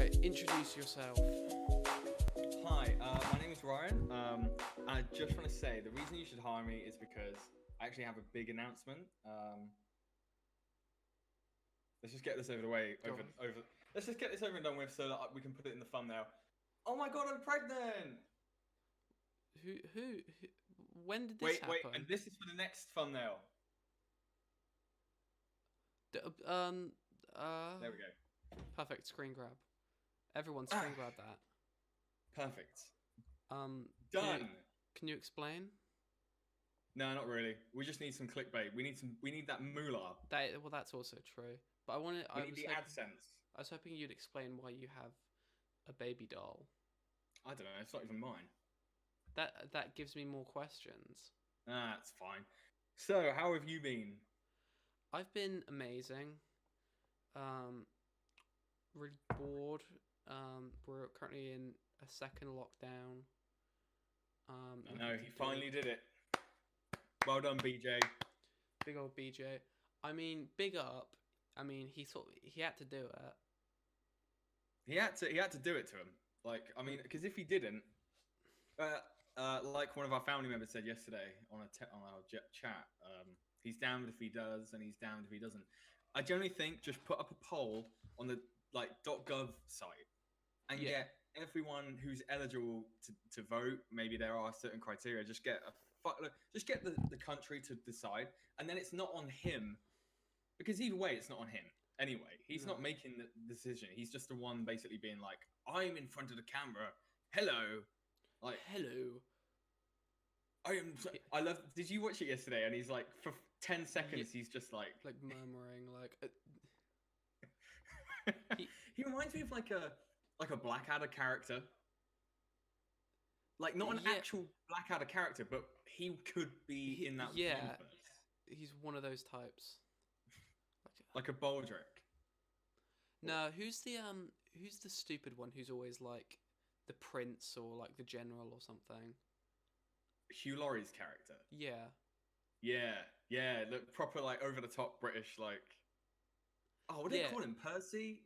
Right, introduce yourself. Hi, my name is Ryan. I just want to say the reason you should hire me is because I actually have a big announcement. Let's just get this over the way. Let's just get this over and done with so that we can put it in the thumbnail. Oh my god, I'm pregnant! Who when did this happen? Wait, and this is for the next thumbnail. D- There we go. Perfect, screen grab. Everyone screen grab that. Perfect. Done. Done. Can you explain? No, not really. We just need some clickbait. We need that moolah. Well, that's also true. But We need the AdSense. I was hoping you'd explain why you have a baby doll. I don't know. It's not even mine. That gives me more questions. That's fine. So, how have you been? I've been amazing. Really bored. We're currently in a second lockdown. I know, he finally did it. Well done, BJ. Big old BJ. I mean, big up. I mean, he had to do it. He had to do it to him. Like, I mean, because if he didn't, like one of our family members said yesterday on our chat, he's damned if he does and he's damned if he doesn't. I generally think just put up a poll on the .gov site and get everyone who's eligible to vote. Maybe there are certain criteria. Just get the country to decide, and then it's not on him, because either way, it's not on him. Anyway, he's not making the decision. He's just the one basically being like, I'm in front of the camera. Hello. Like, hello. I love. Did you watch it yesterday? And he's like, for 10 seconds, he's just like murmuring, like. He reminds me of like a Blackadder character. Like not an actual Blackadder character, but he could be in that universe. He's one of those types. Like a Baldric. No, who's the stupid one who's always like the prince or like the general or something? Hugh Laurie's character. Yeah. Look, proper like over the top British like. Oh, what do they call him? Percy?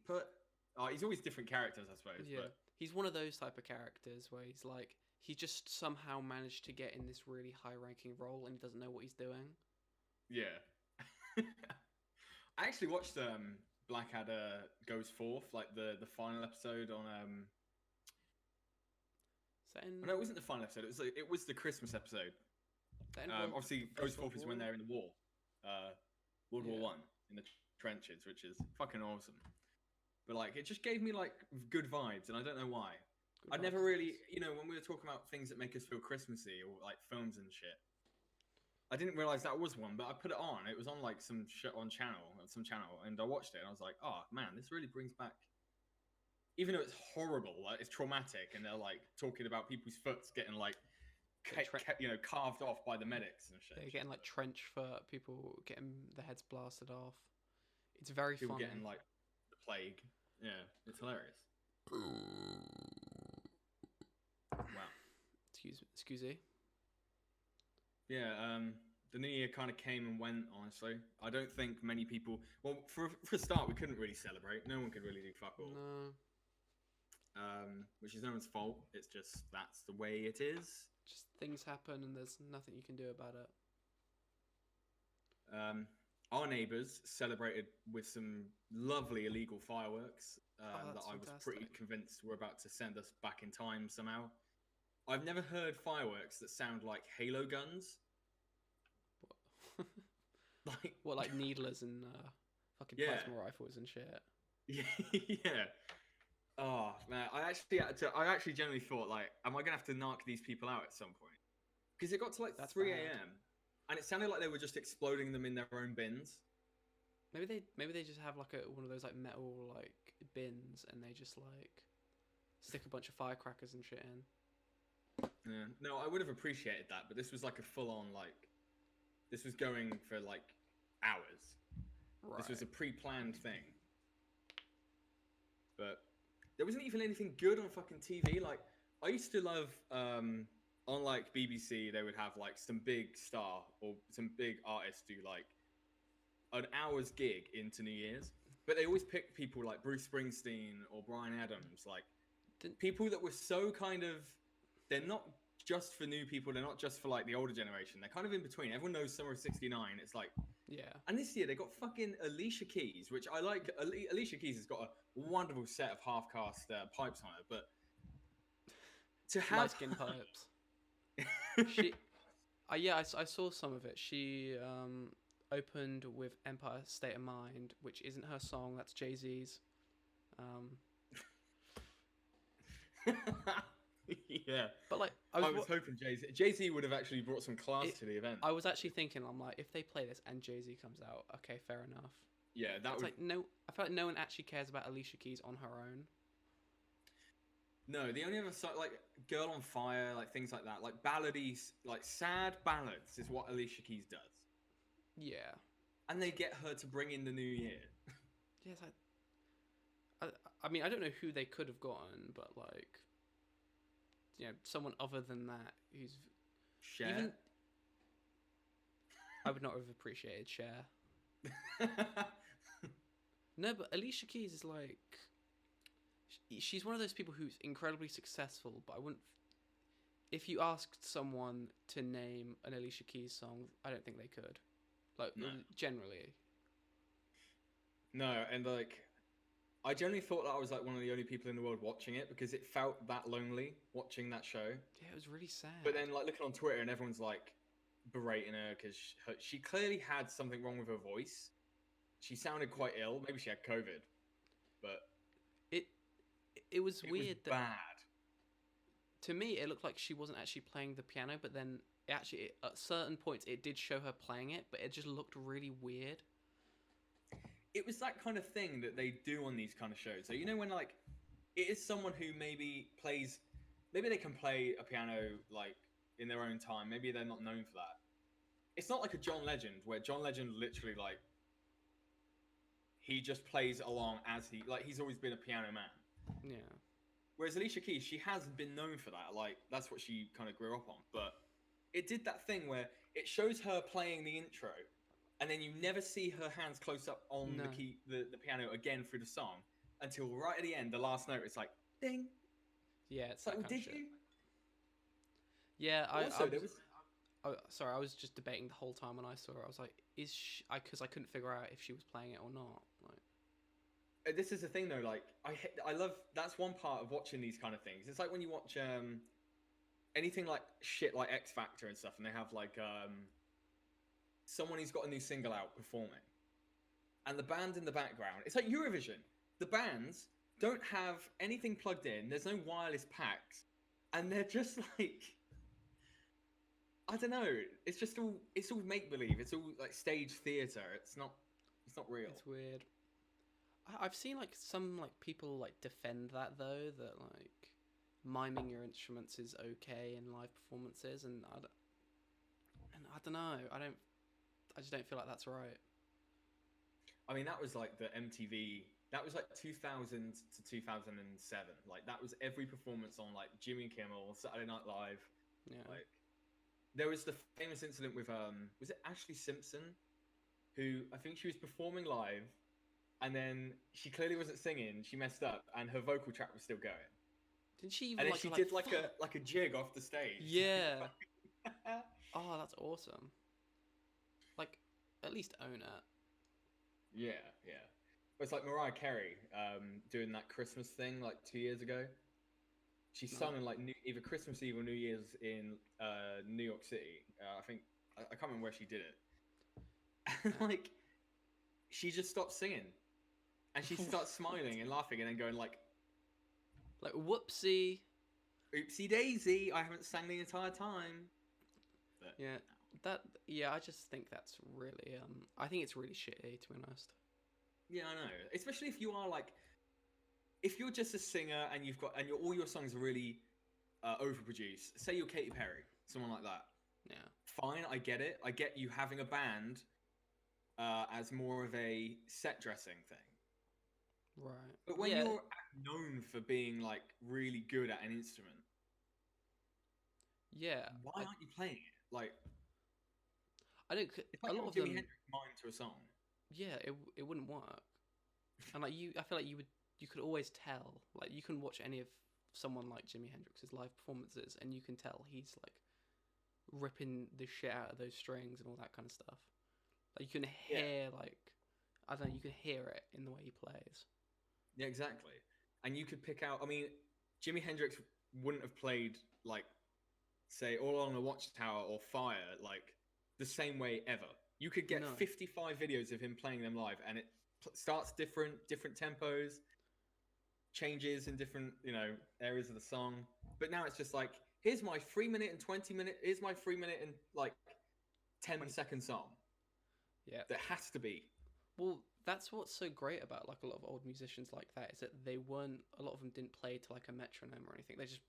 He's always different characters, I suppose. Yeah, but he's one of those type of characters where he's like, he just somehow managed to get in this really high-ranking role and he doesn't know what he's doing. Yeah. I actually watched Blackadder Goes Forth, like the final episode on No, it wasn't the final episode. It was the Christmas episode. Obviously, Goes Forth is when they're in the war, World War One, in the trenches, which is fucking awesome. But like, it just gave me like good vibes, and I don't know why. I never really, when we were talking about things that make us feel Christmassy or like films and shit, I didn't realize that was one. But I put it on. It was on like some shit on some channel, and I watched it, and I was like, oh man, this really brings back. Even though it's horrible, like it's traumatic, and they're like talking about people's foots getting like, carved off by the medics and shit. They're getting like trench foot, people getting their heads blasted off. It's very people funny. Getting like the plague. Yeah, it's hilarious. Wow. Excuse me. Yeah, the new year kind of came and went, honestly. I don't think many people... Well, for a start, we couldn't really celebrate. No one could really do fuck all. No. Which is no one's fault. It's just, that's the way it is. Just things happen and there's nothing you can do about it. Our neighbours celebrated with some lovely illegal fireworks that I was pretty convinced were about to send us back in time somehow. I've never heard fireworks that sound like Halo guns. What? Like needlers and fucking plasma rifles and shit. Yeah. Oh man, I actually genuinely thought like, am I gonna have to knock these people out at some point? Because it got to like 3 a.m. and it sounded like they were just exploding them in their own bins. Maybe they just have like one of those like metal like bins and they just like stick a bunch of firecrackers and shit in. Yeah. No, I would have appreciated that, but this was like a full on like, this was going for like hours. Right. This was a pre-planned thing. But there wasn't even anything good on fucking TV. Like, I used to love, on like BBC, they would have like some big star or some big artist do like an hour's gig into New Year's. But they always pick people like Bruce Springsteen or Bryan Adams, like people that were so kind of, they're not just for new people, they're not just for like the older generation, they're kind of in between. Everyone knows Summer of '69. It's like, yeah. And this year they got fucking Alicia Keys, which I like. Alicia Keys has got a wonderful set of half-cast pipes on her, but to have light skin pipes. She, yeah, I saw some of it. She opened with Empire State of Mind, which isn't her song. That's Jay-Z's. Yeah, but like I was hoping Jay-Z would have actually brought some class to the event. I was actually thinking, I'm like, if they play this and Jay-Z comes out, okay, fair enough. Yeah, that was like no. I feel like no one actually cares about Alicia Keys on her own. No, the only other song, like Girl on Fire, like things like that, like ballady, like sad ballads, is what Alicia Keys does. Yeah, and they get her to bring in the new year. Yeah, it's like, I mean, I don't know who they could have gotten, but like, you know, someone other than that who's Cher. Even, I would not have appreciated Cher. No, but Alicia Keys is like, she's one of those people who's incredibly successful, but I wouldn't. If you asked someone to name an Alicia Keys song, I don't think they could. Like, no. Generally. No, and like, I generally thought that I was like one of the only people in the world watching it because it felt that lonely watching that show. Yeah, it was really sad. But then, like, looking on Twitter and everyone's like berating her because she clearly had something wrong with her voice. She sounded quite ill. Maybe she had COVID, but it was weird. Was bad. To me, it looked like she wasn't actually playing the piano, but then at certain points it did show her playing it, but it just looked really weird. It was that kind of thing that they do on these kind of shows. So, you know, when like it is someone who maybe they can play a piano like in their own time. Maybe they're not known for that. It's not like a John Legend, where John Legend literally like he just plays along as he's always been a piano man. Yeah. Whereas Alicia Keys, she has been known for that. Like, that's what she kind of grew up on. But it did that thing where it shows her playing the intro, and then you never see her hands close up on the piano again through the song until right at the end, the last note, it's like, ding. Yeah, it's like, well, did you? Yeah, sorry, I was just debating the whole time when I saw her. I was like, because I couldn't figure out if she was playing it or not. Like, this is the thing though, like I love, that's one part of watching these kind of things. It's like when you watch anything like shit like X Factor and stuff, and they have like someone who's got a new single out performing, and the band in the background. It's like Eurovision. The bands don't have anything plugged in. There's no wireless packs, and they're just like, I don't know. It's all make believe. It's all like stage theater. It's not real. It's weird. I've seen like some like people like defend that though, that like miming your instruments is okay in live performances, and I don't know. I just don't feel like that's right. I mean, that was like the MTV. That was like 2000 to 2007. Like that was every performance on like Jimmy Kimmel, Saturday Night Live. Yeah. Like there was the famous incident with was it Ashley Simpson, who I think she was performing live. And then she clearly wasn't singing. She messed up, and her vocal track was still going. Didn't she even? And then she did like a jig off the stage. Yeah. Oh, that's awesome. Like, at least own it. Yeah. It's like Mariah Carey doing that Christmas thing like 2 years ago. She sung in like either Christmas Eve or New Year's in New York City. I think I can't remember where she did it. And like, she just stopped singing. And she starts smiling and laughing and then going like whoopsie. Oopsie daisy, I haven't sang the entire time. But, I just think that's really I think it's really shitty, to be honest. Yeah, I know. Especially if you are like, if you're just a singer and all your songs are really overproduced. Say you're Katy Perry, someone like that. Yeah. Fine, I get it. I get you having a band as more of a set dressing thing. Right. But when you're known for being like really good at an instrument, why aren't you playing it? Like, I don't. It's like a lot of Jimi Hendrix mime to a song. Yeah, it wouldn't work. And like I feel like you could always tell. Like you can watch any of someone like Jimi Hendrix's live performances, and you can tell he's like ripping the shit out of those strings and all that kind of stuff. Like you can hear like I don't know, you can hear it in the way he plays. Yeah, exactly. And you could pick out. I mean, Jimi Hendrix wouldn't have played like, say, All Along the Watchtower or Fire like the same way ever. You could get 55 videos of him playing them live, and it starts different tempos, changes in different areas of the song. But now it's just like, here's my 3 minute and 20 minute. Here's my 3 minute and like 10-second song. Yeah, that has to be. Well, that's what's so great about like a lot of old musicians like that, is that a lot of them didn't play to like a metronome or anything. They just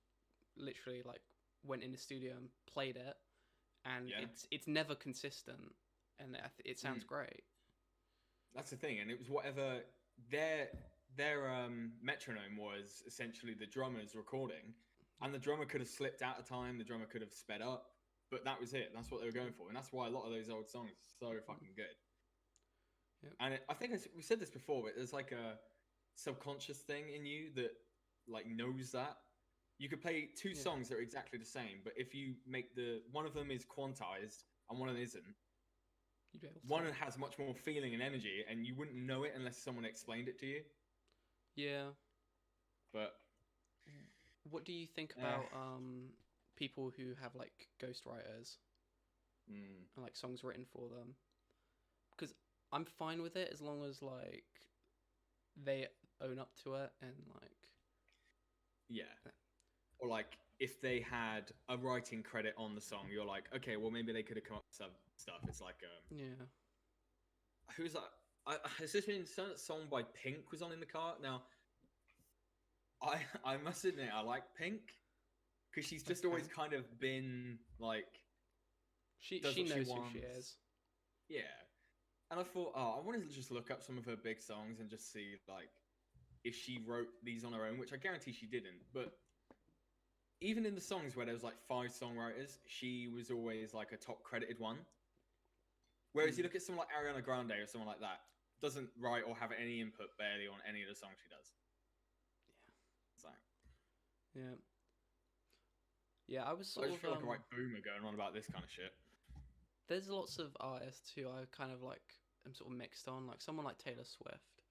literally like went in the studio and played it, and it's never consistent, and it sounds great. That's the thing, and it was whatever their metronome was, essentially the drummer's recording, and the drummer could have slipped out of time, the drummer could have sped up, but that was it. That's what they were going for, and that's why a lot of those old songs are so fucking good. Yep. And I think we said this before, but there's like a subconscious thing in you that like knows that. You could play two songs that are exactly the same, but if you make one of them is quantized and one of them isn't, one has much more feeling and energy, and you wouldn't know it unless someone explained it to you. Yeah. But what do you think about people who have like ghostwriters and like songs written for them? Because I'm fine with it as long as like they own up to it and like or like if they had a writing credit on the song, you're like, okay, well maybe they could have come up with some stuff. It's like who's that? Has this been a song by Pink was on in the car? Now I must admit I like Pink because she's just always kind of been like she knows who she is. Yeah. And I thought, I wanted to just look up some of her big songs and just see, like, if she wrote these on her own, which I guarantee she didn't. But even in the songs where there was, like, 5 songwriters, she was always, like, a top credited one. Whereas you look at someone like Ariana Grande or someone like that, doesn't write or have any input barely on any of the songs she does. Yeah. It's like... Yeah. Yeah, I was sort of... I just feel like a right boomer going on about this kind of shit. There's lots of artists who I kind of like am sort of mixed on, like someone like Taylor Swift,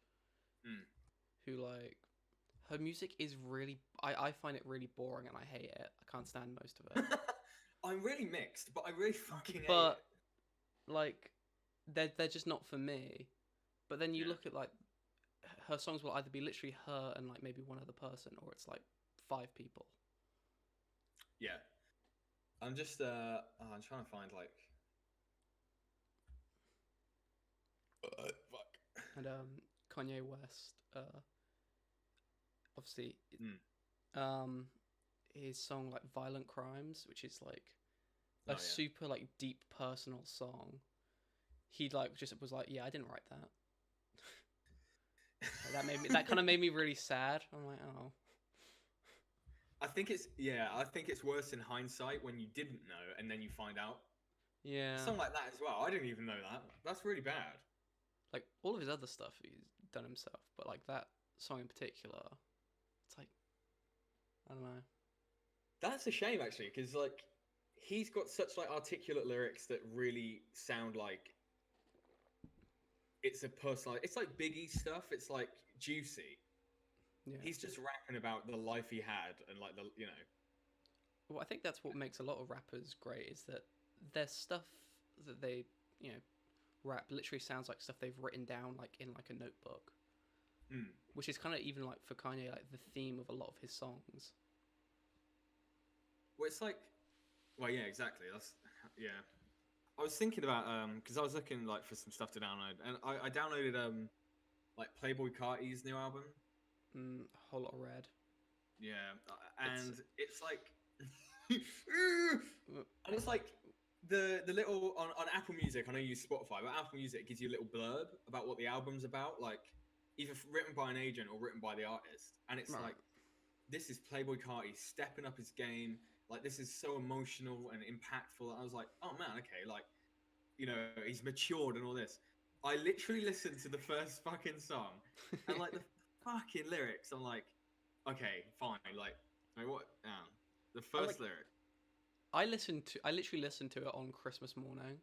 who like her music is really I find it really boring and I hate it. I can't stand most of it. I'm really mixed, but I really fucking hate it. But like they're just not for me. But then you look at like her songs will either be literally her and like maybe one other person, or it's like 5 people. Yeah. I'm just I'm trying to find like fuck. And Kanye West, obviously, his song like "Violent Crimes," which is like a super like deep personal song. He like just was like, yeah, I didn't write that. That kind of made me really sad. I'm like, oh. I think it's worse in hindsight when you didn't know and then you find out. Yeah. Something like that as well. I didn't even know that. That's really bad. Like all of his other stuff he's done himself, but like that song in particular, it's like, I don't know. That's a shame actually, because like he's got such like articulate lyrics that really sound like it's a personal. It's like Biggie stuff. It's like juicy. Yeah. He's just rapping about the life he had and like the Well, I think that's what makes a lot of rappers great, is that their stuff that they rap literally sounds like stuff they've written down like in like a notebook, which is kind of even like for Kanye like the theme of a lot of his songs. Well, it's like, well, yeah, exactly. I was thinking about because I was looking like for some stuff to download, and I downloaded like Playboy Carter's new album. A whole lot of red. Yeah, and it's like, and it's like. The little on Apple Music, I know you use Spotify, but Apple Music gives you a little blurb about what the album's about, like either written by an agent or written by the artist. And it's like, this is Playboy Carter stepping up his game. Like, this is so emotional and impactful. And I was like, oh man, okay, like, he's matured and all this. I literally listened to the first fucking song, and like the fucking lyrics, I'm like, okay, fine. Like what? The first lyric. I literally listened to it on Christmas morning.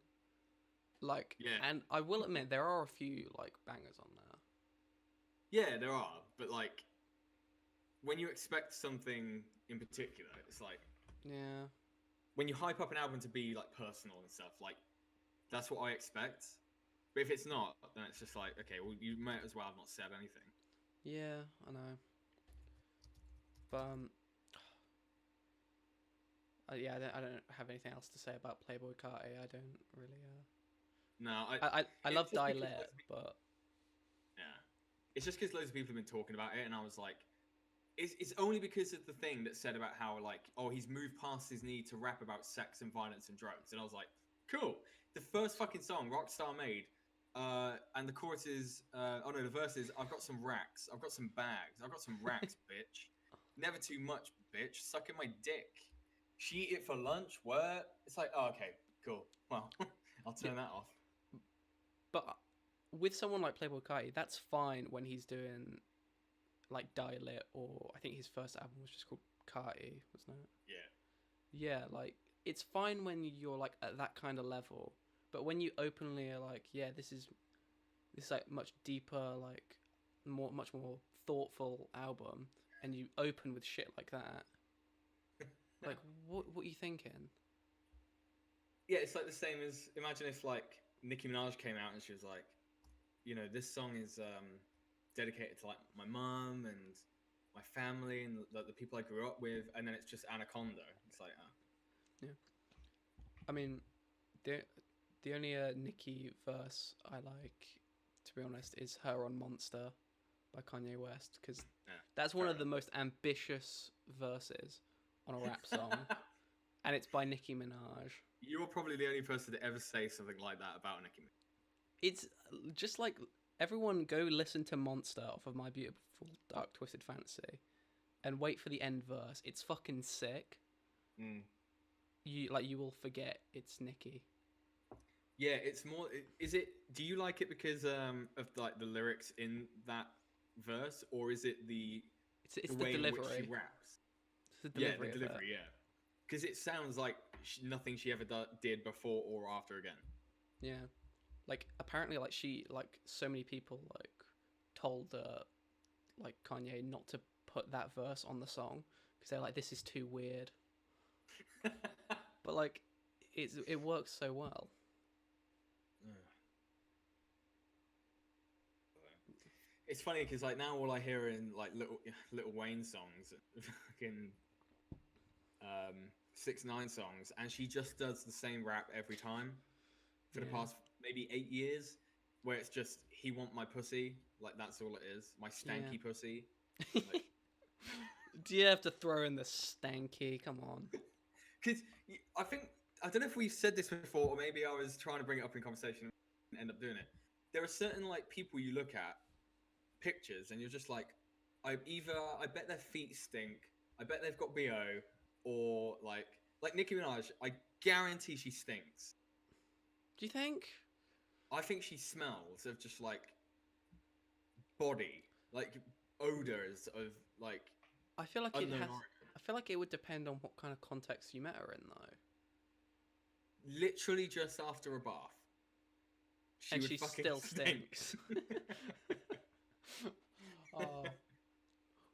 Like, Yeah. and I will admit there are a few like bangers on there. Yeah, there are, but like, when you expect something in particular, it's like, yeah. When you hype up an album to be like personal and stuff, like that's what I expect. But if it's not, then it's just like, okay, well, you might as well have not said anything. Yeah, I know. But yeah, I don't have anything else to say about Playboy Carter. I don't really. No, I love Die Lit, but yeah, it's just because loads of people have been talking about it, and I was like, it's only because of the thing that said about how like, oh, he's moved past his need to rap about sex and violence and drugs, and I was like, cool. The first fucking song Rockstar made, and the chorus is, the verse is, I've got some racks, I've got some bags, I've got some racks, bitch. Never too much, bitch. Sucking my dick. She eat it for lunch. What? It's like, oh, okay, cool. Well, I'll turn that off. But with someone like Playboy Carter, that's fine when he's doing like Die Lit, or I think his first album was just called Carter, wasn't it? Yeah. Yeah, like it's fine when you're like at that kind of level, but when you openly are like, yeah, this is like much deeper, like much more thoughtful album, and you open with shit like that, like what are you thinking? Yeah, it's like the same as, imagine if like Nicki Minaj came out and she was like, this song is dedicated to like my mum and my family and the people I grew up with, and then it's just Anaconda. It's like, yeah. I mean, the only Nicki verse I like, to be honest, is her on Monster by Kanye West, because that's one of the most ambitious verses on a rap song, and it's by Nicki Minaj. You are probably the only person to ever say something like that about Nicki Minaj. It's just like, everyone go listen to Monster off of My Beautiful Dark Twisted Fantasy, and wait for the end verse. It's fucking sick. You will forget it's Nicki. Yeah, it's more. Is it? Do you like it because of like the lyrics in that verse, or is it the way in which she raps? It's the delivery. Yeah, the delivery. Yeah, because it sounds like nothing she ever did before or after again. Yeah, like apparently, like she, like so many people like told like Kanye not to put that verse on the song because they're like, this is too weird. But like, it works so well. It's funny because like now all I hear in like little Wayne songs, fucking 6ix9ine songs, and she just does the same rap every time for the past maybe 8 years, where it's just, he want my pussy, like that's all it is, my stanky pussy. Like, do you have to throw in the stanky? Come on. Because I don't know if we've said this before, or maybe I was trying to bring it up in conversation and end up doing it. There are certain like people you look at pictures and you're just like, I bet their feet stink, I bet they've got BO, or like Nicki Minaj, I guarantee she stinks. Do you think? I think she smells of just like body, like odors of like. I feel like I feel like it would depend on what kind of context you met her in, though. Literally just after a bath. She still stinks. Oh.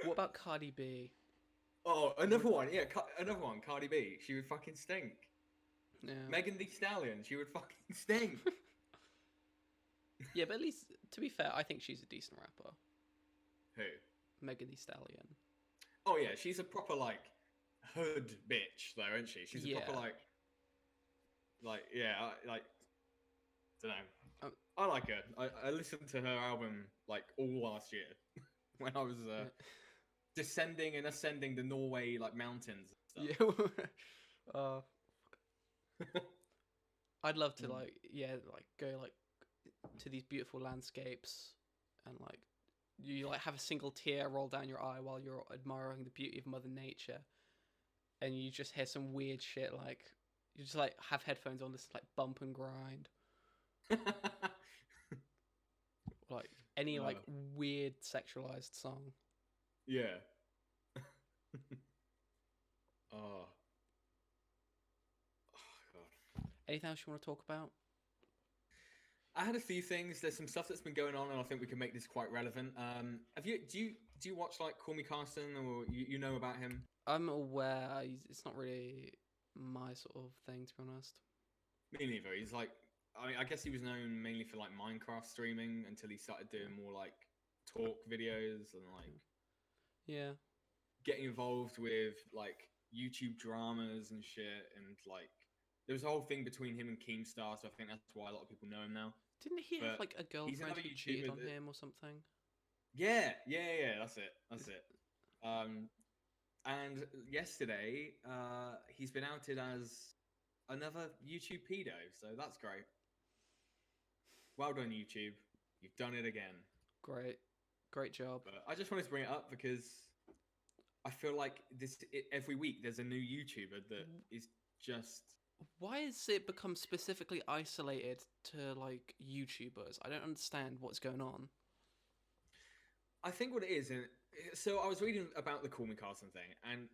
What about Cardi B? Oh, another one. Yeah, another one. Cardi B. She would fucking stink. Yeah. Megan Thee Stallion. She would fucking stink. Yeah, but at least, to be fair, I think she's a decent rapper. Who? Megan Thee Stallion. Oh yeah, she's a proper like hood bitch though, isn't she? She's a proper like don't know. I like her. I listened to her album like all last year when I was descending and ascending the Norway like mountains and stuff. Yeah. I'd love to go like to these beautiful landscapes and like you like have a single tear roll down your eye while you're admiring the beauty of Mother Nature, and you just hear some weird shit like you just like have headphones on, this like bump and grind. like any like weird sexualized song. Yeah. Oh. God. Anything else you want to talk about? I had a few things. There's some stuff that's been going on, and I think we can make this quite relevant. Do you watch like Call Me Carson, or you know about him? I'm aware. It's not really my sort of thing, to be honest. Me neither. He's like, I guess he was known mainly for like Minecraft streaming until he started doing more like talk videos and like getting involved with like YouTube dramas and shit. And like there was a whole thing between him and Keemstar, so I think that's why a lot of people know him now. Didn't he have like a girlfriend who cheated on him or something? Yeah. That's it. And yesterday, he's been outed as another YouTube pedo, so that's great. Well done, YouTube. You've done it again. Great job. But I just wanted to bring it up because I feel like every week there's a new YouTuber that is just... Why has it become specifically isolated to like YouTubers? I don't understand what's going on. I think what it is, and so I was reading about the Call Me Carson thing, and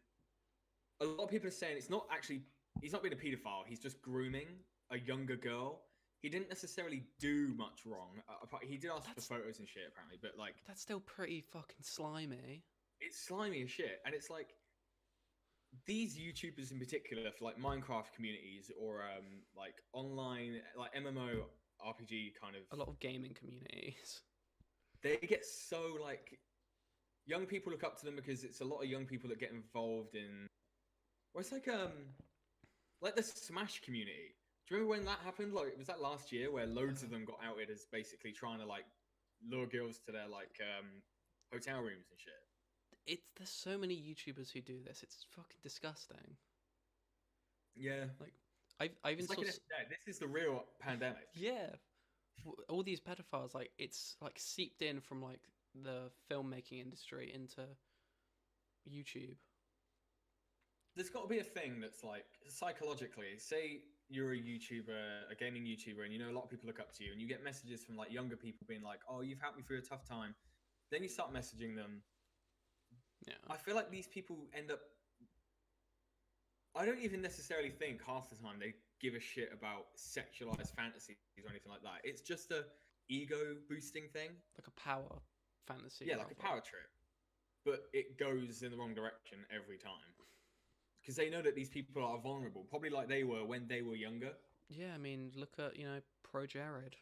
a lot of people are saying it's not actually, he's not being a paedophile, he's just grooming a younger girl. He didn't necessarily do much wrong. He did ask for photos and shit, apparently, but like... That's still pretty fucking slimy. It's slimy as shit, and it's like, these YouTubers in particular, for like Minecraft communities, or like online, like MMO RPG kind of... A lot of gaming communities. They get so like... Young people look up to them because it's a lot of young people that get involved in... Well, it's like the Smash community. Do you remember when that happened? Like, was that last year where loads of them got outed as basically trying to like lure girls to their like hotel rooms and shit? There's so many YouTubers who do this. It's fucking disgusting. Yeah, like I've it's like this is the real pandemic. Yeah, all these pedophiles, like it's like seeped in from like the filmmaking industry into YouTube. There's got to be a thing that's like psychologically, say you're a YouTuber, a gaming YouTuber, and you know a lot of people look up to you, and you get messages from like younger people being like, "Oh, you've helped me through a tough time." Then you start messaging them. Yeah, I feel like these people end up... I don't even necessarily think half the time they give a shit about sexualized fantasies or anything like that. It's just a ego boosting thing, like a power fantasy. Yeah, like a power trip, but it goes in the wrong direction every time because they know that these people are vulnerable, probably like they were when they were younger. Yeah, I mean, look at Pro Jared.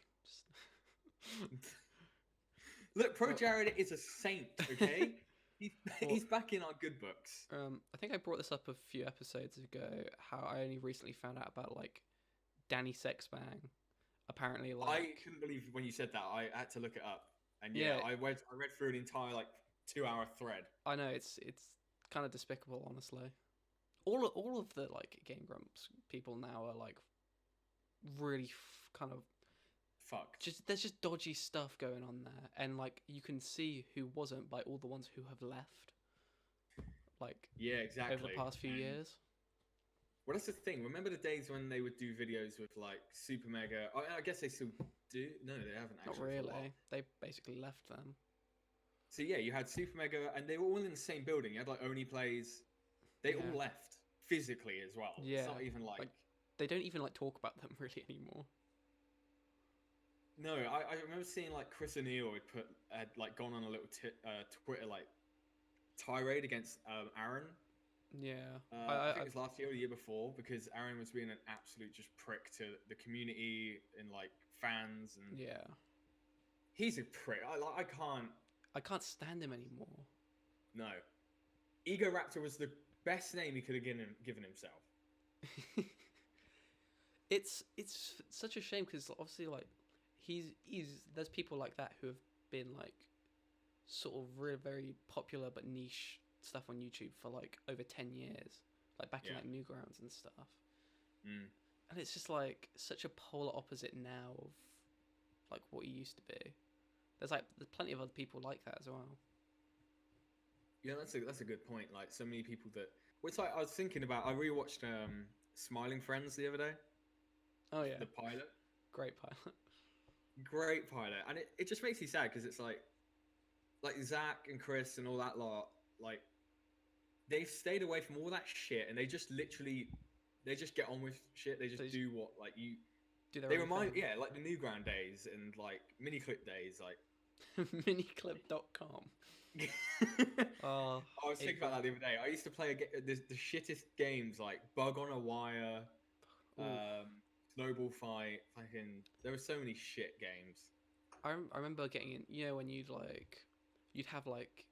Look, Pro Jared is a saint. Okay. He's back in our good books. I think I brought this up a few episodes ago, how I only recently found out about like Danny Sexbang. Apparently, like... I couldn't believe when you said that. I had to look it up, and yeah, I read through an entire like 2-hour thread. I know it's kind of despicable, honestly. All of the like Game Grumps people now are like really kind of fucked. There's just dodgy stuff going on there, and like you can see who wasn't by all the ones who have left. Like, yeah, exactly. Over the past few years. Well, that's the thing. Remember the days when they would do videos with like Super Mega? I guess they still do. No, they haven't actually. Not really. They basically left them. So yeah, you had Super Mega, and they were all in the same building. You had like Only Plays. They all left physically as well. Yeah. It's not even like they don't even like talk about them really anymore. No, I remember seeing like Chris O'Neill had like gone on a little Twitter like tirade against Aaron. Yeah, I think it was last year or the year before, because Aaron was being an absolute just prick to the community and like fans, and yeah, he's a prick. I can't stand him anymore. No, Ego Raptor was the best name he could have given himself. It's such a shame because obviously like there's people like that who have been like sort of really very popular but niche stuff on YouTube for like over 10 years, like back in like Newgrounds and stuff. And it's just like such a polar opposite now of like what he used to be. There's plenty of other people like that as well. Yeah, that's a good point. Like so many people that, which I was thinking about. I rewatched Smiling Friends the other day. Oh yeah, the pilot. Great pilot. great pilot, and it just makes you sad because it's like Zach and Chris and all that lot, like they've stayed away from all that shit, and they just get on with shit. They just do what like you. Do they remind like the Newground days and like Miniclip days, like miniclip.com. I was thinking about that the other day. I used to play the shittest games like Bug on a Wire, Snowball Fight. Fucking, there were so many shit games. I remember getting in. You know, when you'd have like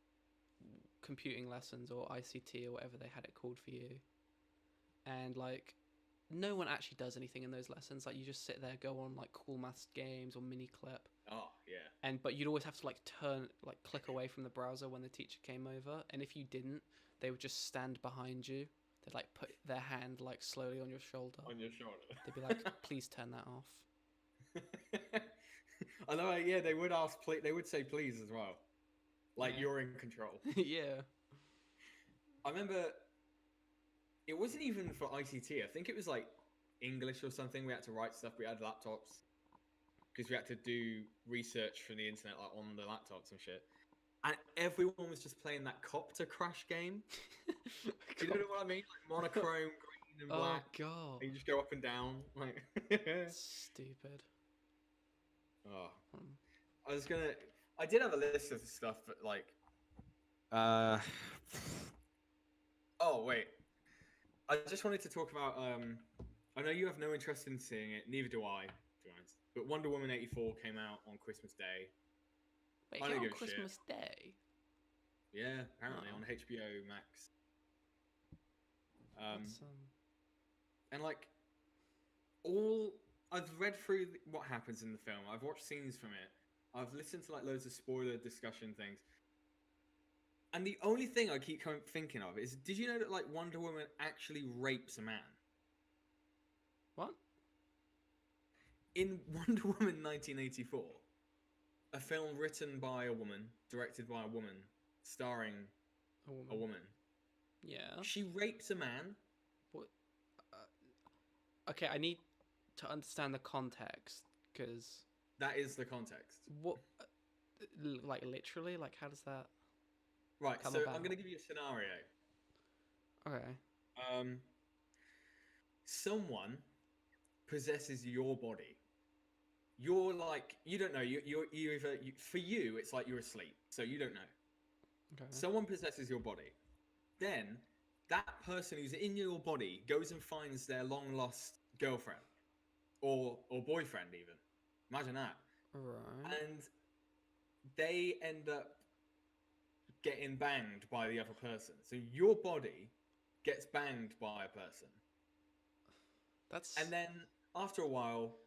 computing lessons or ICT or whatever they had it called for you, and like no one actually does anything in those lessons. Like you just sit there, go on like Cool Maths games or Miniclip. Oh yeah. But you'd always have to click away from the browser when the teacher came over, and if you didn't, they would just stand behind you. They'd like put their hand like slowly on your shoulder. On your shoulder. They'd be like, "Please turn that off." I know. Yeah, they would ask. They would say please as well. Like you're in control. Yeah. I remember. It wasn't even for ICT. I think it was like English or something. We had to write stuff. We had laptops. Because we had to do research from the internet, like on the laptops and shit, and everyone was just playing that copter crash game. Do you know what I mean? Like monochrome, green and black. Oh god! And you just go up and down, like. Stupid. Oh, I did have a list of stuff, but like. Oh wait, I just wanted to talk about. I know you have no interest in seeing it. Neither do I. But Wonder Woman 84 came out on Christmas Day. Wait, it came on Christmas Day? Yeah, apparently on HBO Max. And like, I've read through what happens in the film. I've watched scenes from it. I've listened to like loads of spoiler discussion things. And the only thing I keep thinking of is, did you know that like Wonder Woman actually rapes a man? What? In Wonder Woman 1984, a film written by a woman, directed by a woman, starring a woman. Yeah. She rapes a man. What? Okay, I need to understand the context, because... That is the context. What? Like, literally? Like, how does that... Right, so I'm going to give you a scenario. Okay. Someone possesses your body. You're like, you don't know, for you, it's like you're asleep, so you don't know. Okay. Someone possesses your body. Then, that person who's in your body goes and finds their long-lost girlfriend. Or boyfriend, even. Imagine that. Right. And they end up getting banged by the other person. So your body gets banged by a person. And then, after a while,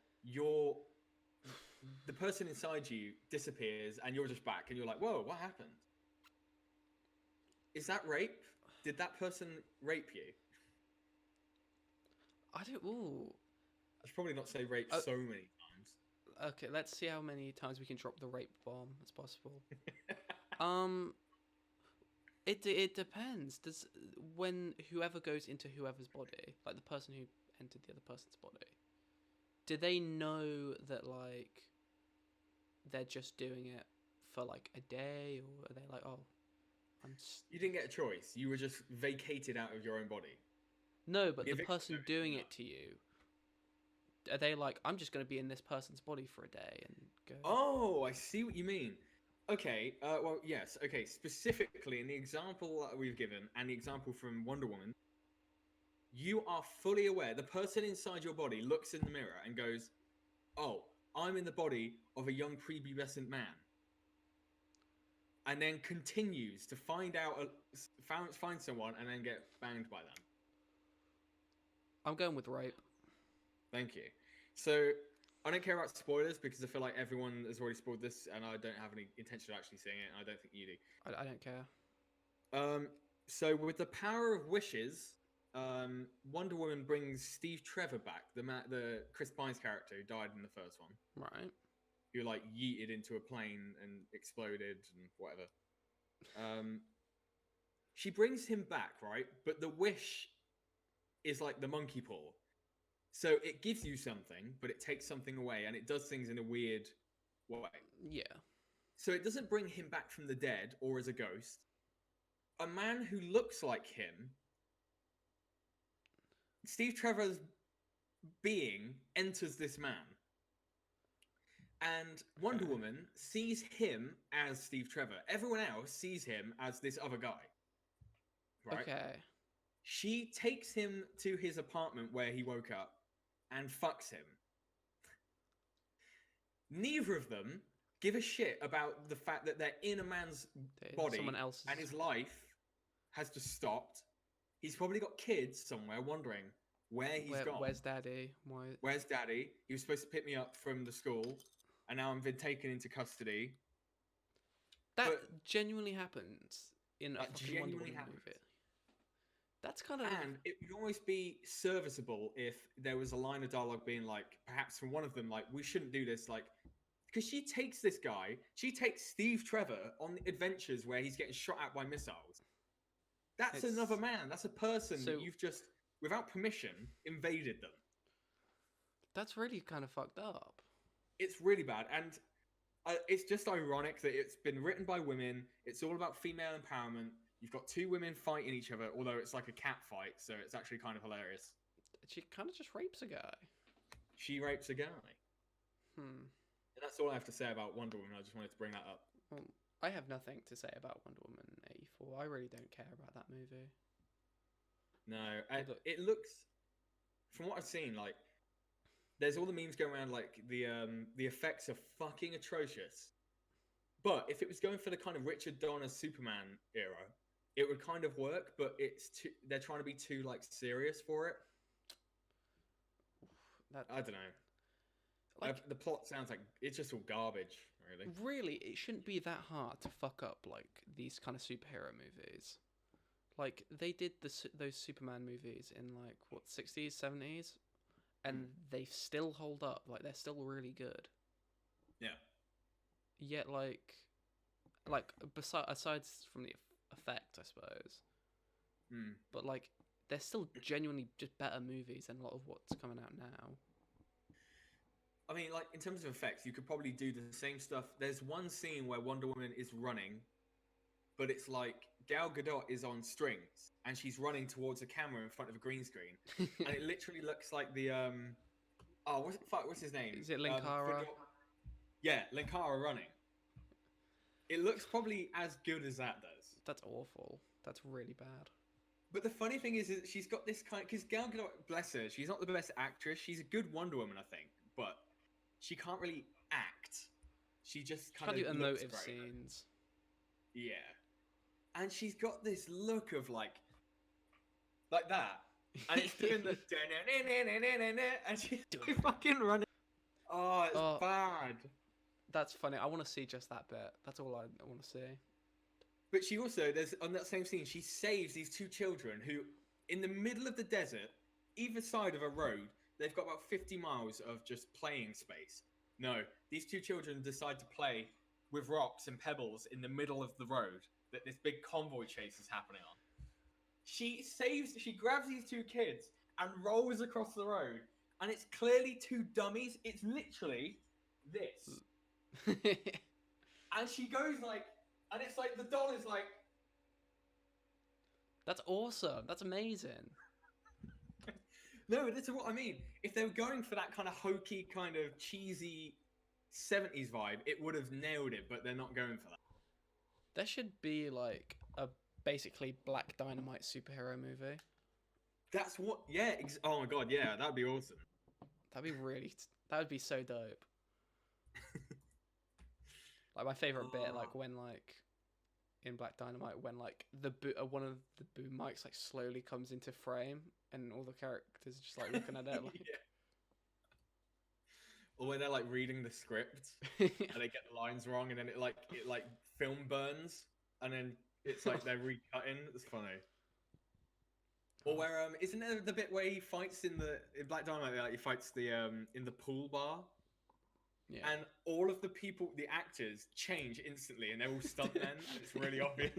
the person inside you disappears and you're just back and you're like, whoa, what happened? Is that rape? Did that person rape you? I should probably not say rape so many times. Okay, let's see how many times we can drop the rape bomb as possible. It depends. When whoever goes into whoever's body, like the person who entered the other person's body, do they know that like they're just doing it for like a day, or are they like, oh, you didn't get a choice. You were just vacated out of your own body. No, but the person doing it to you, are they like, I'm just going to be in this person's body for a day and go... Oh, I see what you mean. Okay, well, yes. Okay, specifically in the example that we've given and the example from Wonder Woman, you are fully aware. The person inside your body looks in the mirror and goes, oh, I'm in the body of a young prepubescent man. And then continues to find someone and then get banged by them. I'm going with rape. Thank you. So, I don't care about spoilers because I feel like everyone has already spoiled this and I don't have any intention of actually seeing it, and I don't think you do. I don't care. So, with the power of wishes, Wonder Woman brings Steve Trevor back, the Chris Pine's character who died in the first one. Right. Who, like, yeeted into a plane and exploded and whatever. She brings him back, right? But the wish is like the monkey paw. So it gives you something, but it takes something away, and it does things in a weird way. Yeah. So it doesn't bring him back from the dead or as a ghost. A man who looks like him, Steve Trevor's being enters this man. And Wonder Woman sees him as Steve Trevor. Everyone else sees him as this other guy. Right? Okay. She takes him to his apartment where he woke up and fucks him. Neither of them give a shit about the fact that they're in a man's body and his life has just stopped. He's probably got kids somewhere wondering where he's gone. Where's Daddy? Where's Daddy? He was supposed to pick me up from the school, and now I've been taken into custody. That genuinely happens in a fucking Wonder Woman movie. That's kind of... And it would almost be serviceable if there was a line of dialogue being like, perhaps from one of them, like, we shouldn't do this, like... Because she takes this guy, she takes Steve Trevor on adventures where he's getting shot at by missiles. That's another man. That's a person that you've just, without permission, invaded them. That's really kind of fucked up. It's really bad. And it's just ironic that it's been written by women. It's all about female empowerment. You've got two women fighting each other, although it's like a cat fight, so it's actually kind of hilarious. She kind of just rapes a guy. She rapes a guy. And that's all I have to say about Wonder Woman. I just wanted to bring that up. Well, I have nothing to say about Wonder Woman 84. I really don't care about that movie. No, it looks, from what I've seen, like, there's all the memes going around, like, the effects are fucking atrocious. But if it was going for the kind of Richard Donner Superman era, it would kind of work, but they're trying to be too, like, serious for it. I don't know. Like, the plot sounds like it's just all garbage, really. Really, it shouldn't be that hard to fuck up, like, these kind of superhero movies. Like, they did those Superman movies in, like, what, 60s, 70s? And they still hold up. Like, they're still really good. Yeah. Yet, like aside from the effect, I suppose. But, like, they're still genuinely just better movies than a lot of what's coming out now. I mean, like, in terms of effects, you could probably do the same stuff. There's one scene where Wonder Woman is running, but it's like Gal Gadot is on strings, and she's running towards a camera in front of a green screen. And it literally looks like the, what's his name? Is it Linkara? Yeah, Linkara running. It looks probably as good as that does. That's awful. That's really bad. But the funny thing is that she's got this kind... Because Gal Gadot, bless her, she's not the best actress. She's a good Wonder Woman, I think. But she can't really act. She just kind of do looks emotive great. scenes. Yeah. And she's got this look of, like that. And it's doing the... and she's fucking running. Oh, it's bad. That's funny. I want to see just that bit. That's all I want to see. But she also, on that same scene, she saves these two children who, in the middle of the desert, either side of a road, they've got about 50 miles of just playing space. No, these two children decide to play with rocks and pebbles in the middle of the road that this big convoy chase is happening on. She grabs these two kids and rolls across the road, and it's clearly two dummies. It's literally this. And she goes like, and it's like the doll is like. That's awesome. That's amazing. No, that's what I mean. If they were going for that kind of hokey, kind of cheesy 70s vibe, it would have nailed it, but they're not going for that. There should be like a basically Black Dynamite superhero movie. That's what, yeah. Oh my god, yeah, that'd be awesome. That would be so dope. Like my favorite bit, like when like in Black Dynamite, when like one of the boom mics like slowly comes into frame, and all the characters are just like looking at it, like. Yeah. Or when they're like reading the script and they get the lines wrong, and then it like film burns, and then it's like they're recutting. It's funny. Or where isn't there the bit where he fights in Black Dynamite? Like he fights in the pool bar. Yeah. And all of the people, the actors, change instantly, and they're all stuntmen, and it's really obvious.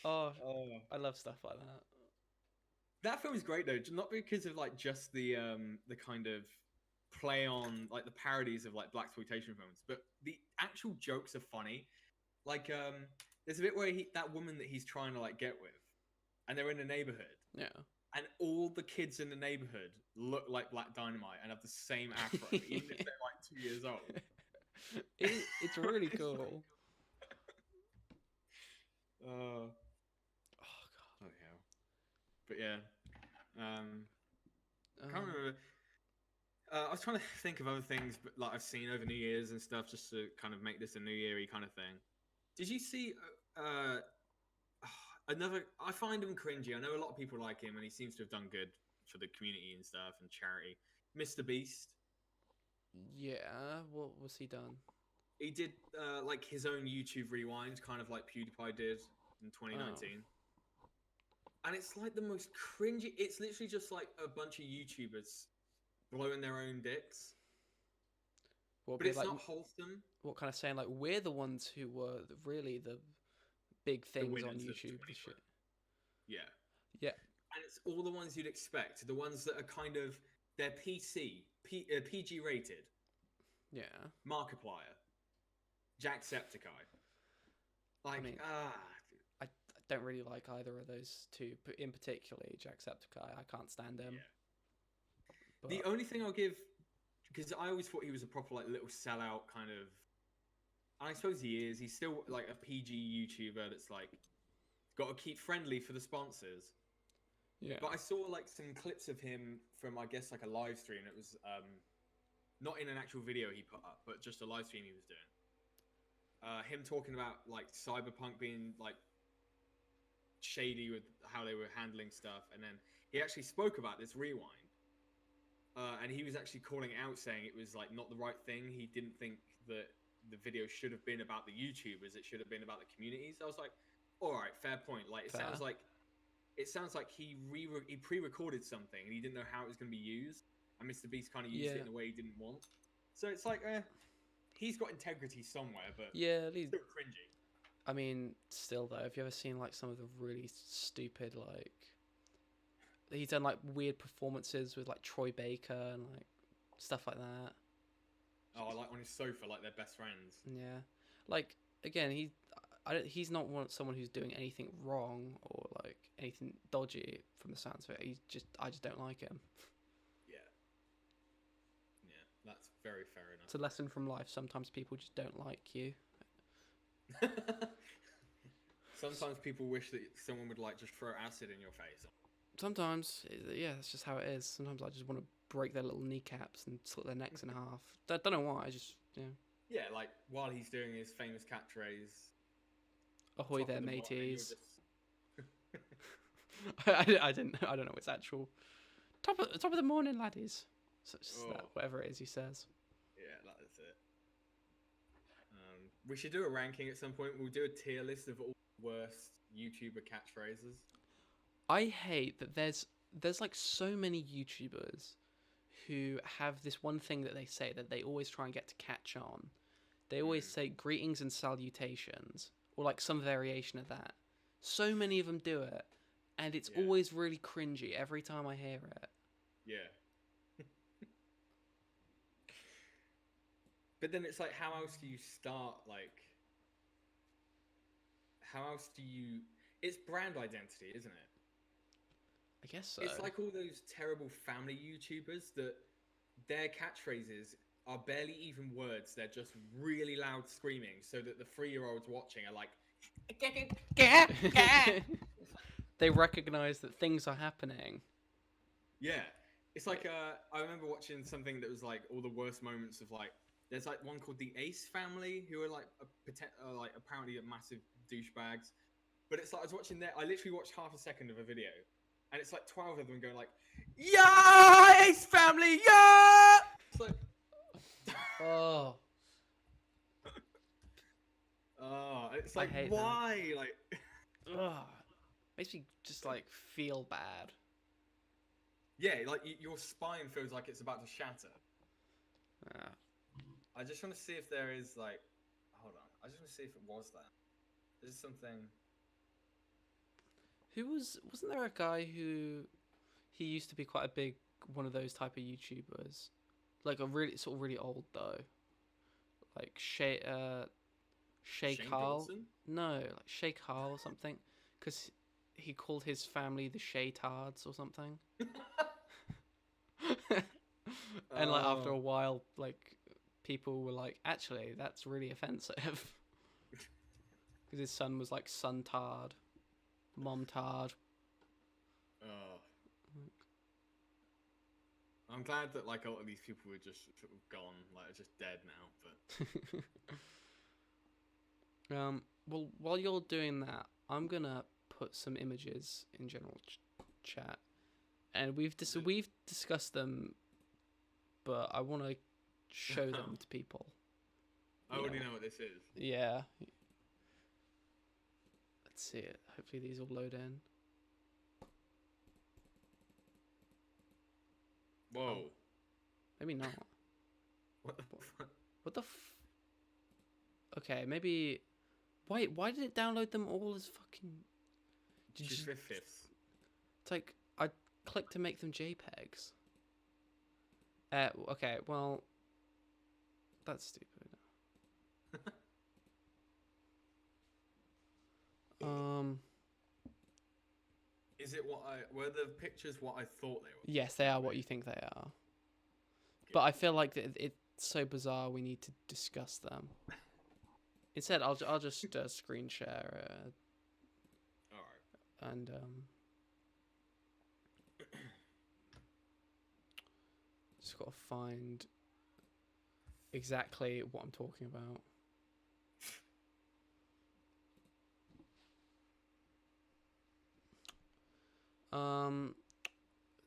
Oh, I love stuff like that. That film is great though, not because of like just the kind of play on like the parodies of like blaxploitation films, but the actual jokes are funny. Like there's a bit where that woman that he's trying to like get with, and they're in a neighborhood. Yeah. And all the kids in the neighborhood look like Black Dynamite and have the same afro, even if they're like 2 years old. It's really cool. Oh god. Oh hell. But yeah. I can't remember. I was trying to think of other things, but like I've seen over New Year's and stuff, just to kind of make this a New Year-y kind of thing. Did you see another? I find him cringy. I know a lot of people like him, and he seems to have done good for the community and stuff and charity. Mr. Beast. Yeah, what was he done? He did like his own YouTube rewind, kind of like PewDiePie did in 2019. And it's like the most cringy. It's literally just like a bunch of YouTubers blowing their own dicks. But it's like, not wholesome. What kind of saying like we're the ones who were really the big things on YouTube and shit. Yeah. Yeah. And it's all the ones you'd expect. The ones that are kind of they're PG rated. Yeah. Markiplier. Jacksepticeye. Like I mean, I don't really like either of those two, but in particularly Jacksepticeye. I can't stand him. Yeah. But... The only thing I'll give, because I always thought he was a proper like little sellout kind of. I suppose he is. He's still like a PG YouTuber that's like got to keep friendly for the sponsors. Yeah. But I saw like some clips of him from I guess like a live stream. It was not in an actual video he put up, but just a live stream he was doing. Him talking about like Cyberpunk being like shady with how they were handling stuff, and then he actually spoke about this rewind, and he was actually calling out, saying it was like not the right thing. He didn't think that the video should have been about the YouTubers; it should have been about the community. So I was like, all right, fair point. Like it sounds like he pre-recorded something and he didn't know how it was going to be used, and Mr. Beast kind of used it in a way he didn't want. So it's like, he's got integrity somewhere, but yeah, still cringy. I mean, still though, have you ever seen like some of the really stupid like he's done like weird performances with like Troy Baker and like stuff like that? Oh, like on his sofa, like they're best friends. Yeah, like again, he's not someone who's doing anything wrong or like anything dodgy from the sounds of it. I just don't like him. Yeah, that's very fair enough. It's a lesson from life. Sometimes people just don't like you. Sometimes people wish that someone would like just throw acid in your face. Sometimes, yeah, that's just how it is. Sometimes I just want to break their little kneecaps and slit their necks in half. Don't know why. I just Yeah, like while he's doing his famous catchphrase. Ahoy there, mateys. I don't know its actual top of the morning, laddies. So it's just that, whatever it is he says. Yeah, that is it. We should do a ranking at some point. We'll do a tier list of all the worst YouTuber catchphrases. I hate that there's like so many YouTubers who have this one thing that they say that they always try and get to catch on. They always say greetings and salutations, or like some variation of that. So many of them do it, and it's always really cringy every time I hear it. Yeah. But then it's like, how else do you start, like... How else do you... It's brand identity, isn't it? I guess so. It's like all those terrible family YouTubers that their catchphrases are barely even words. They're just really loud screaming so that the 3-year-olds watching are like... They recognize that things are happening. Yeah. It's like, I remember watching something that was like all the worst moments of like... There's like one called the Ace family who are like apparently massive douchebags. But it's like I was watching I literally watched half a second of a video, and it's like 12 of them going like, "Yeah, Ace family, yeah!" It's like, oh, it's like why? That. Like, makes me just like feel bad. Yeah, like your spine feels like it's about to shatter. Yeah. I just want to see if there is like, hold on. I just want to see if it was that. There's something. Wasn't there a guy who, he used to be quite a big one of those type of YouTubers, like a really sort of really old though, like Shay Shane Carl. Dawson? No, like Shay Carl or something, because he called his family the Shay Tards or something. And like after a while, like people were like, actually, that's really offensive. Because his son was like son tard, mom tard. Oh. I'm glad that like a lot of these people were just sort of gone, like just dead now. But well, while you're doing that, I'm gonna put some images in general chat, and we've discussed them, but I want to show them to people. I already know what this is. Yeah. Let's see it. Hopefully these will load in. Whoa. Oh, maybe not. What the fuck? What the Okay, maybe... Why did it download them all as fucking... Just fifths. It's like, I clicked to make them JPEGs. Okay, well... That's stupid. Is it were the pictures what I thought they were? Yes, they are what you think they are. Okay. But I feel like it's so bizarre we need to discuss them. Instead, I'll just screen share Alright. And just gotta find exactly what I'm talking about.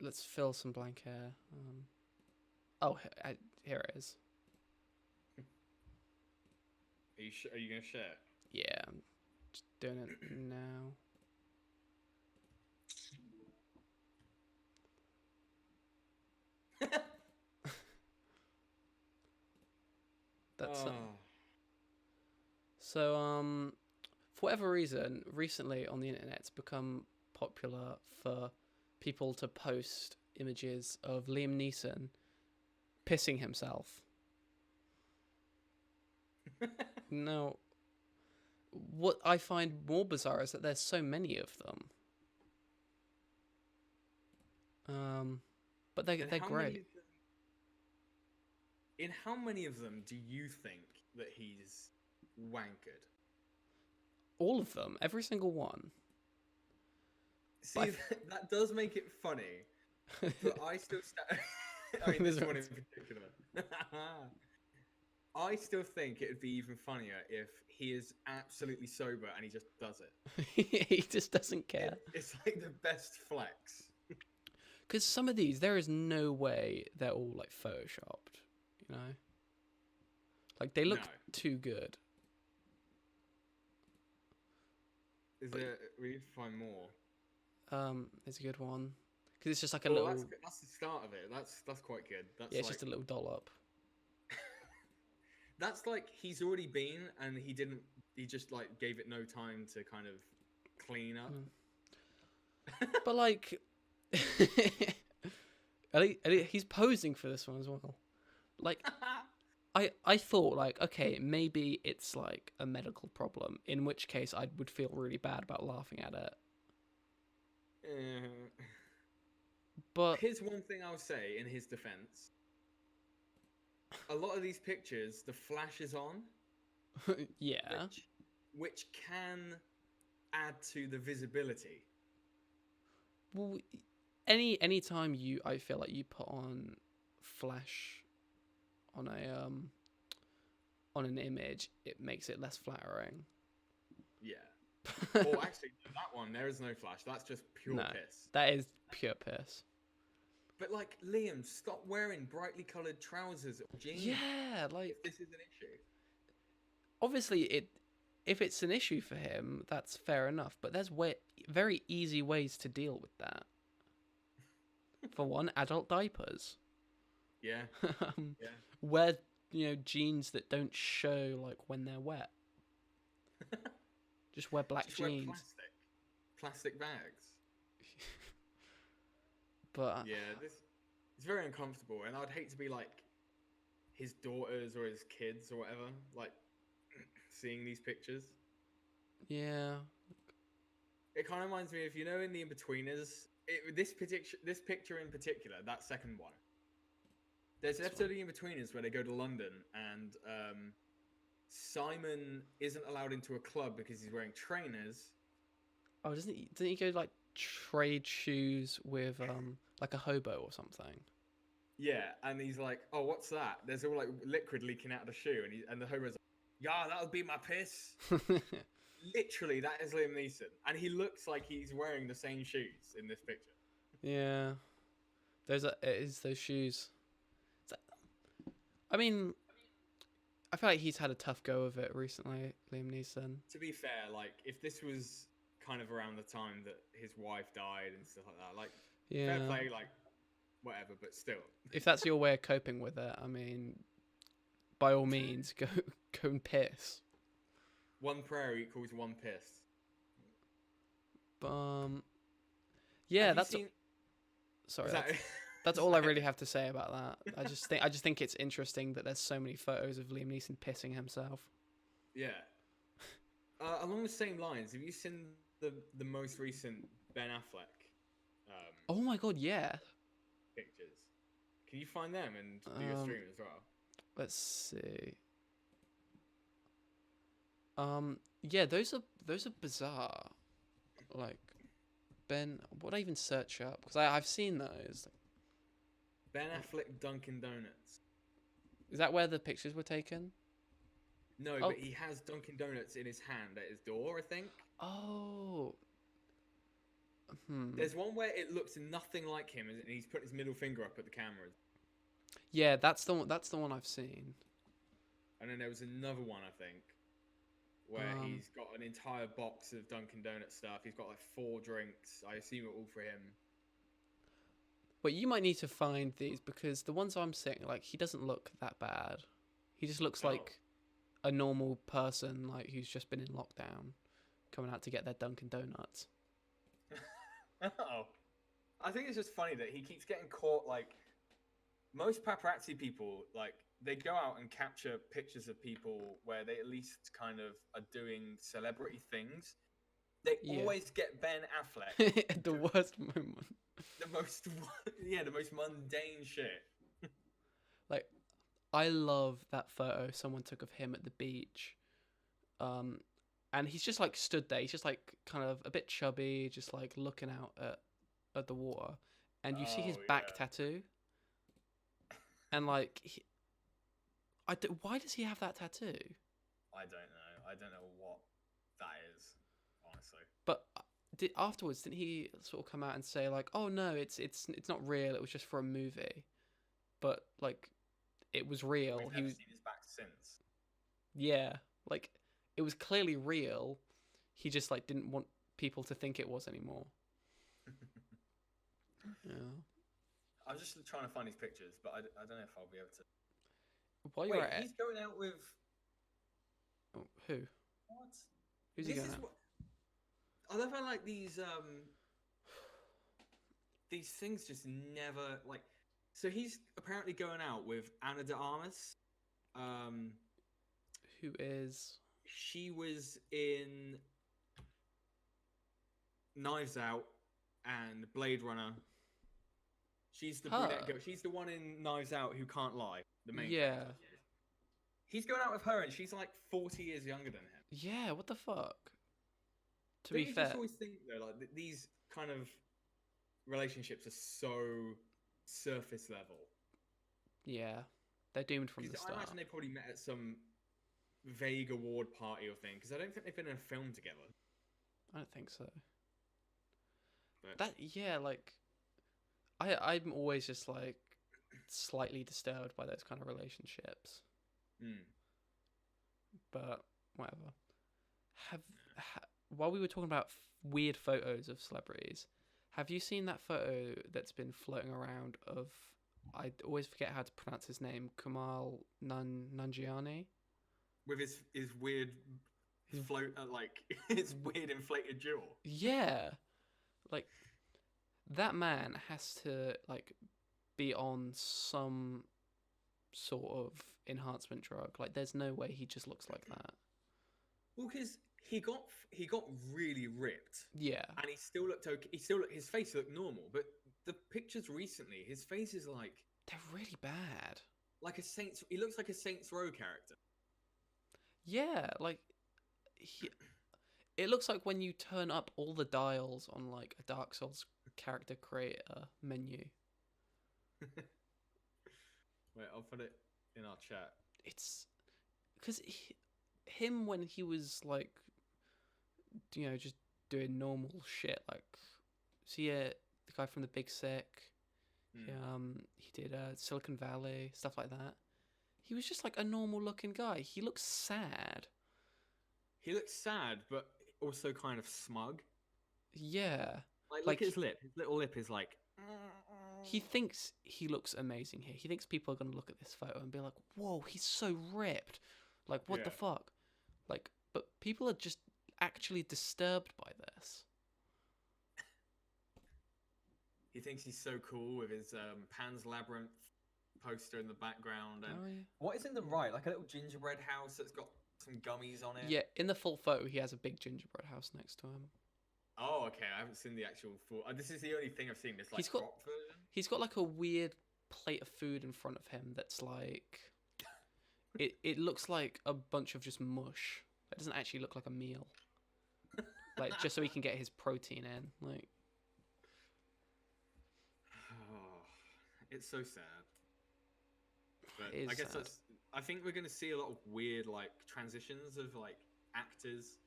Let's fill some blank air. Here it is. Are you gonna share? Yeah, I'm just doing it now. That's so for whatever reason, recently on the internet, it's become popular for people to post images of Liam Neeson pissing himself. Now, what I find more bizarre is that there's so many of them. But they're great. In how many of them do you think that he's wankered? All of them, every single one. See, that does make it funny, but I still I mean, this one in particular. I still think it would be even funnier if he is absolutely sober and he just does it. He just doesn't care. It's like the best flex. Because some of these, there is no way they're all like photoshopped, you know? Like, they look too good. We need to find more. There's a good one. Because it's just like a little... That's the start of it. That's quite good. That's it's just a little dollop. That's like he's already been and he just like gave it no time to kind of clean up. But like he's posing for this one as well. Like I thought like, okay, maybe it's like a medical problem, in which case I would feel really bad about laughing at it. But here's one thing I'll say in his defense. A lot of these pictures, the flash is on. Yeah. Which can add to the visibility. Well, any time I feel like you put on flash on an image, it makes it less flattering. Yeah. Well, actually, that one, there is no flash. That's just pure piss. That is pure piss. But, like, Liam, stop wearing brightly coloured trousers or jeans. Yeah, like... If this is an issue. Obviously, if it's an issue for him, that's fair enough. But there's very easy ways to deal with that. For one, adult diapers. Yeah. Wear, jeans that don't show, like, when they're wet. Just wear black jeans. Wear plastic bags. But yeah, it's very uncomfortable, and I'd hate to be like his daughters or his kids or whatever, like seeing these pictures. Yeah. It kind of reminds me of, in the In-Betweeners, this picture in particular, that second one. There's an episode of The In-Betweeners where they go to London and Simon isn't allowed into a club because he's wearing trainers. Oh, didn't he go like trade shoes with like a hobo or something? Yeah, and he's like, "Oh, what's that?" There's all like liquid leaking out of the shoe, and the hobo's like, "Yeah, that'll be my piss." Literally, that is Liam Neeson, and he looks like he's wearing the same shoes in this picture. Yeah, it is those shoes. I mean, I feel like he's had a tough go of it recently, Liam Neeson. To be fair, like if this was kind of around the time that his wife died and stuff like that, like fair play, like whatever, but still. If that's your way of coping with it, I mean, by all means, go and piss. One prayer equals one piss. Yeah, sorry. That's all I really have to say about that. I just think it's interesting that there's so many photos of Liam Neeson pissing himself. Yeah. Along the same lines, have you seen the most recent Ben Affleck? Oh my god, yeah. Pictures. Can you find them and do your stream as well? Let's see. Yeah, those are bizarre. Like Ben, what I even search up because I've seen those. Ben Affleck Dunkin' Donuts. Is that where the pictures were taken? No, but he has Dunkin' Donuts in his hand at his door, I think. Oh. There's one where it looks nothing like him, and he's put his middle finger up at the camera. Yeah, that's the one I've seen. And then there was another one, I think, where he's got an entire box of Dunkin' Donuts stuff. He's got like 4 drinks. I assume it all for him. But you might need to find these because the ones I'm seeing, like, he doesn't look that bad. He just looks like a normal person, like who's just been in lockdown, coming out to get their Dunkin' Donuts. Oh, I think it's just funny that he keeps getting caught. Like most paparazzi people, like they go out and capture pictures of people where they at least kind of are doing celebrity things. They always get Ben Affleck at the worst moment. The most mundane shit. Like, I love that photo someone took of him at the beach. And he's just like stood there. He's just like kind of a bit chubby, just like looking out at the water. And you see his back tattoo. And like, why does he have that tattoo? I don't know. I don't know what that is, honestly. But afterwards, didn't he sort of come out and say like, "Oh no, it's not real. It was just for a movie." But like, it was real. We've never seen his back since. Yeah, like it was clearly real. He just like didn't want people to think it was anymore. Yeah. I'm just trying to find his pictures, but I don't know if I'll be able to. While you're at it, he's going out with. Oh, who? What? Who's he going out? I love how like these things just never like. So he's apparently going out with Anna de Armas. Who is? She was in Knives Out and Blade Runner. She's the brunette girl. She's the one in Knives Out who can't lie. The main character. He's going out with her, and she's like 40 years younger than him. Yeah, what the fuck? To Don't be you fair, just always think though, like these kind of relationships are so surface level. Yeah, they're doomed from the start. I imagine they probably met at some vague award party or thing, because I don't think they've been in a film together. I don't think so. But like, I'm always just like slightly disturbed by those kind of relationships. But whatever. While we were talking about weird photos of celebrities, have you seen that photo that's been floating around of, I always forget how to pronounce his name, Kumail Nanjiani? With his weird his weird inflated jaw. Yeah. Like, that man has to like be on some sort of enhancement drug. Like, there's no way he just looks like that. Well, because he got really ripped. Yeah. And he still looked okay. His face looked normal, but the pictures recently, his face is like they're really bad. Like a Saints. He looks like a Saints Row character. Yeah, like it looks like when you turn up all the dials on like a Dark Souls character creator menu. Wait, I'll put it in our chat. It's because him when he was like, you know, just doing normal shit. Like, so yeah, the guy from The Big Sick. He did Silicon Valley, stuff like that. He was just like a normal looking guy. He looks sad. He looks sad, but also kind of smug. Yeah. Like look at his lip. His little lip is like... He thinks he looks amazing here. He thinks people are going to look at this photo and be like, whoa, he's so ripped. Like, what the fuck? Like, but people are just actually disturbed by this. He thinks he's so cool with his Pan's Labyrinth poster in the background. And what is in the right? Like a little gingerbread house that's got some gummies on it? Yeah, in the full photo, he has a big gingerbread house next to him. Oh, okay. I haven't seen the actual full... this is the only thing I've seen. This like crop version. He's got like a weird plate of food in front of him that's like... it looks like a bunch of just mush. It doesn't actually look like a meal. Like, just so he can get his protein in. Like... It's so sad. But I guess sad. I think we're going to see a lot of weird like transitions of like actors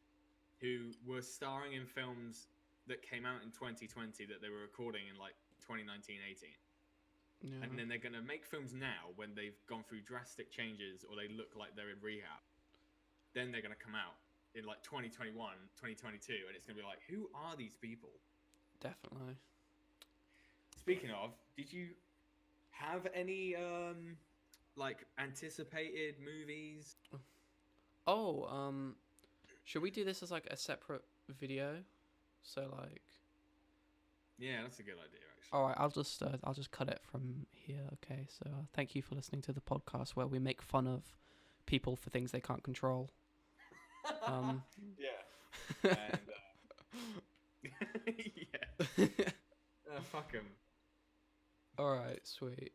who were starring in films that came out in 2020 that they were recording in like 2019-18. Yeah. And then they're going to make films now when they've gone through drastic changes or they look like they're in rehab. Then they're going to come out in like 2021, 2022, and it's going to be like, who are these people? Definitely. Speaking of, did you have any like anticipated movies? Should we do this as like a separate video? So like, yeah, that's a good idea actually. All right, I'll just cut it from here. Okay, so thank you for listening to the podcast where we make fun of people for things they can't control. Yeah. And, yeah. Fuck 'em. All right, sweet.